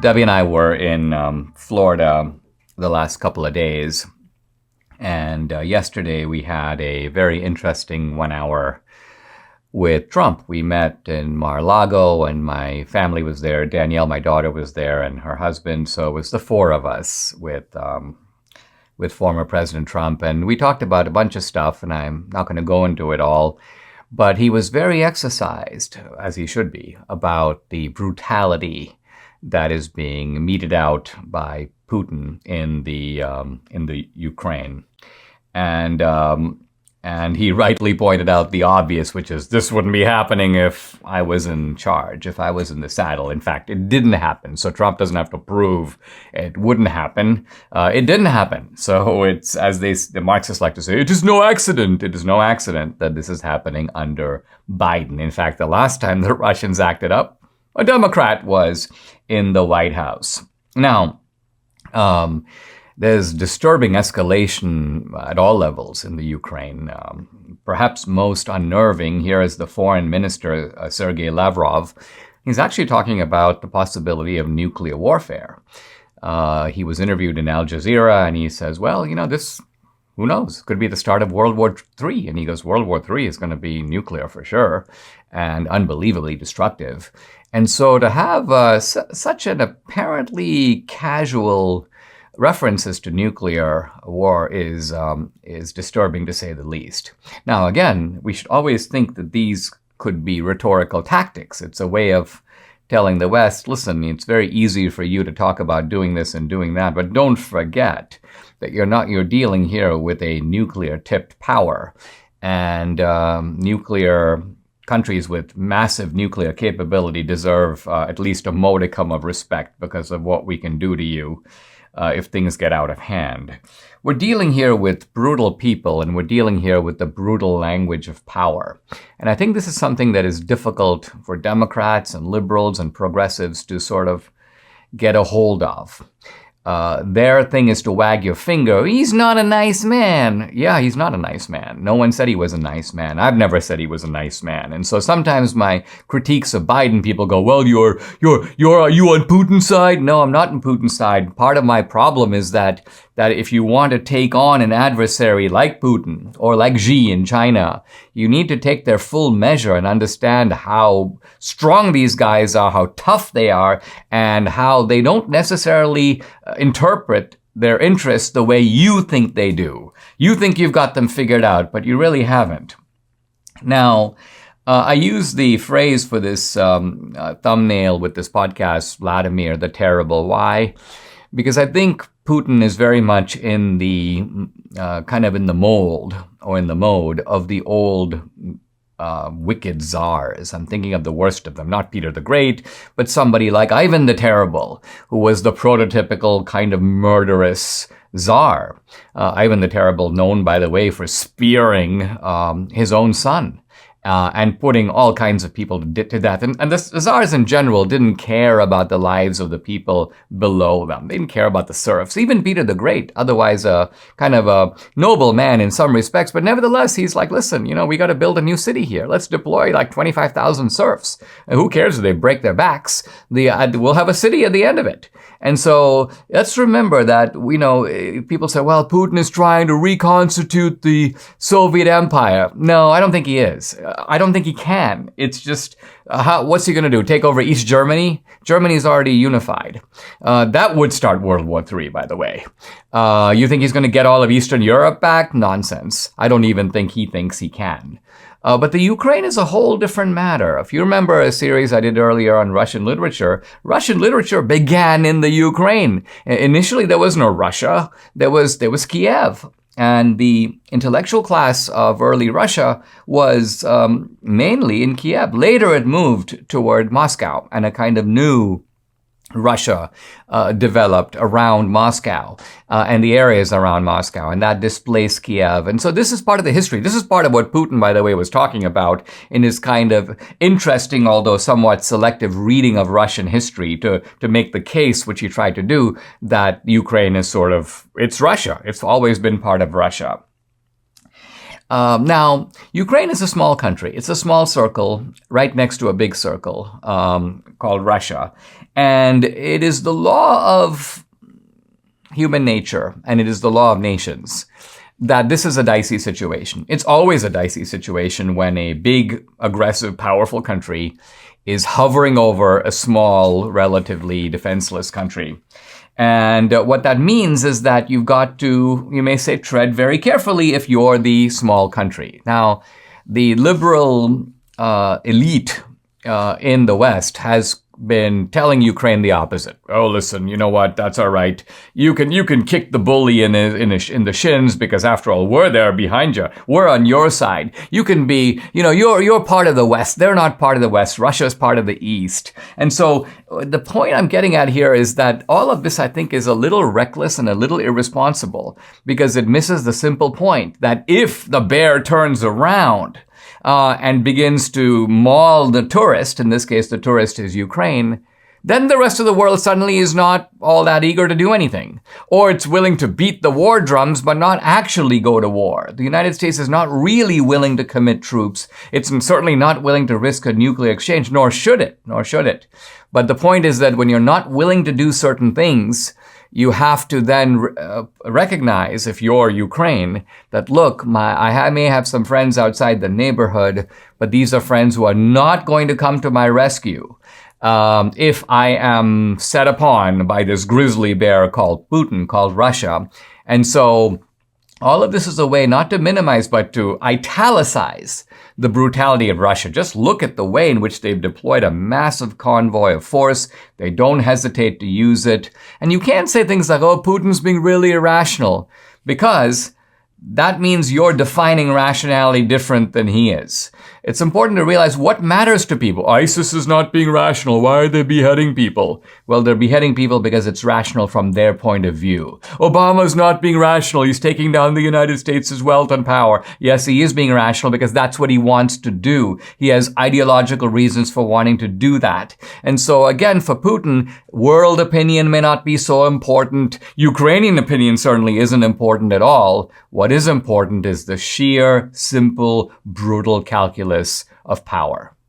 Debbie and I were in Florida the last couple of days, and yesterday we had a very interesting 1 hour with Trump. We met in Mar-a-Lago, and my family was there. Danielle, my daughter, was there, and her husband. So it was the four of us with former President Trump, and we talked about a bunch of stuff, and I'm not going to go into it all. But he was very exercised, as he should be, about the brutality that is being meted out by Putin in the Ukraine, and he rightly pointed out the obvious, which is this wouldn't be happening if I was in charge, if I was in the saddle. In fact, it didn't happen. So Trump doesn't have to prove it wouldn't happen. It didn't happen. So it's, as the Marxists like to say, it is no accident. It is no accident that this is happening under Biden. In fact, the last time the Russians acted up, a Democrat was in the White House. Now, there's disturbing escalation at all levels in the Ukraine. Perhaps most unnerving here is the foreign minister, Sergei Lavrov. He's actually talking about the possibility of nuclear warfare. He was interviewed in Al Jazeera, and he says, well, this, who knows, could be the start of World War III. And he goes, World War III is going to be nuclear for sure, and unbelievably destructive. And so to have such an apparently casual references to nuclear war is disturbing, to say the least. Now, again, we should always think that these could be rhetorical tactics. It's a way of telling the West, listen, it's very easy for you to talk about doing this and doing that, but don't forget that you're dealing here with a nuclear-tipped power, and nuclear countries with massive nuclear capability deserve at least a modicum of respect because of what we can do to you if things get out of hand. We're dealing here with brutal people, and we're dealing here with the brutal language of power. And I think this is something that is difficult for Democrats and liberals and progressives to sort of get a hold of. Their thing is to wag your finger. He's not a nice man. Yeah, he's not a nice man. No one said he was a nice man. I've never said he was a nice man. And so sometimes my critiques of Biden, people go, well, are you on Putin's side? No, I'm not on Putin's side. Part of my problem is that if you want to take on an adversary like Putin or like Xi in China, you need to take their full measure and understand how strong these guys are, how tough they are, and how they don't necessarily interpret their interests the way you think they do. You think you've got them figured out, but you really haven't. Now, I use the phrase for this thumbnail with this podcast, Vladimir the Terrible. Why? Because I think Putin is very much in the kind of in the mold or in the mode of the old wicked czars. I'm thinking of the worst of them, not Peter the Great, but somebody like Ivan the Terrible, who was the prototypical kind of murderous czar. Ivan the Terrible, known, by the way, for spearing his own son. And putting all kinds of people to death. And the czars in general didn't care about the lives of the people below them. They didn't care about the serfs. Even Peter the Great, otherwise a kind of a noble man in some respects, but nevertheless, he's like, listen, we got to build a new city here. Let's deploy like 25,000 serfs. And who cares if they break their backs? We'll have a city at the end of it. And so let's remember that, people say, well, Putin is trying to reconstitute the Soviet Empire. No, I don't think he is. I don't think he can. It's just, what's he going to do? Take over East Germany? Germany's already unified. That would start World War III, by the way. You think he's going to get all of Eastern Europe back? Nonsense. I don't even think he thinks he can. But the Ukraine is a whole different matter. If you remember a series I did earlier on Russian literature began in the Ukraine. Initially, there was no Russia. There was Kiev. And the intellectual class of early Russia was mainly in Kiev. Later, it moved toward Moscow, and a kind of new Russia developed around Moscow and the areas around Moscow, and that displaced Kiev. And so this is part of the history. This is part of what Putin, by the way, was talking about in his kind of interesting, although somewhat selective reading of Russian history to make the case, which he tried to do, that Ukraine is it's Russia. It's always been part of Russia. Now, Ukraine is a small country. It's a small circle right next to a big circle called Russia. And it is the law of human nature, and it is the law of nations, that this is a dicey situation. It's always a dicey situation when a big, aggressive, powerful country is hovering over a small, relatively defenseless country. And what that means is that you've got to, you may say, tread very carefully if you're the small country. Now, the liberal elite in the West has been telling Ukraine the opposite. Oh, listen, you know what? That's all right. You can kick the bully in the shins because after all, we're there behind you. We're on your side. You can be, you're part of the West. They're not part of the West. Russia's part of the East. And so the point I'm getting at here is that all of this, I think, is a little reckless and a little irresponsible because it misses the simple point that if the bear turns around, and begins to maul the tourist, in this case the tourist is Ukraine, then the rest of the world suddenly is not all that eager to do anything. Or it's willing to beat the war drums but not actually go to war. The United States is not really willing to commit troops. It's certainly not willing to risk a nuclear exchange, nor should it. But the point is that when you're not willing to do certain things, you have to then recognize, if you're Ukraine, that look, I may have some friends outside the neighborhood, but these are friends who are not going to come to my rescue if I am set upon by this grizzly bear called Putin, called Russia. And so all of this is a way not to minimize, but to italicize the brutality of Russia. Just look at the way in which they've deployed a massive convoy of force. They don't hesitate to use it. And you can't say things like, oh, Putin's being really irrational, because that means you're defining rationality different than he is. It's important to realize what matters to people. ISIS is not being rational. Why are they beheading people? Well, they're beheading people because it's rational from their point of view. Obama's not being rational. He's taking down the United States' wealth and power. Yes, he is being rational because that's what he wants to do. He has ideological reasons for wanting to do that. And so again, for Putin, world opinion may not be so important. Ukrainian opinion certainly isn't important at all. What is important is the sheer, simple, brutal calculus of power.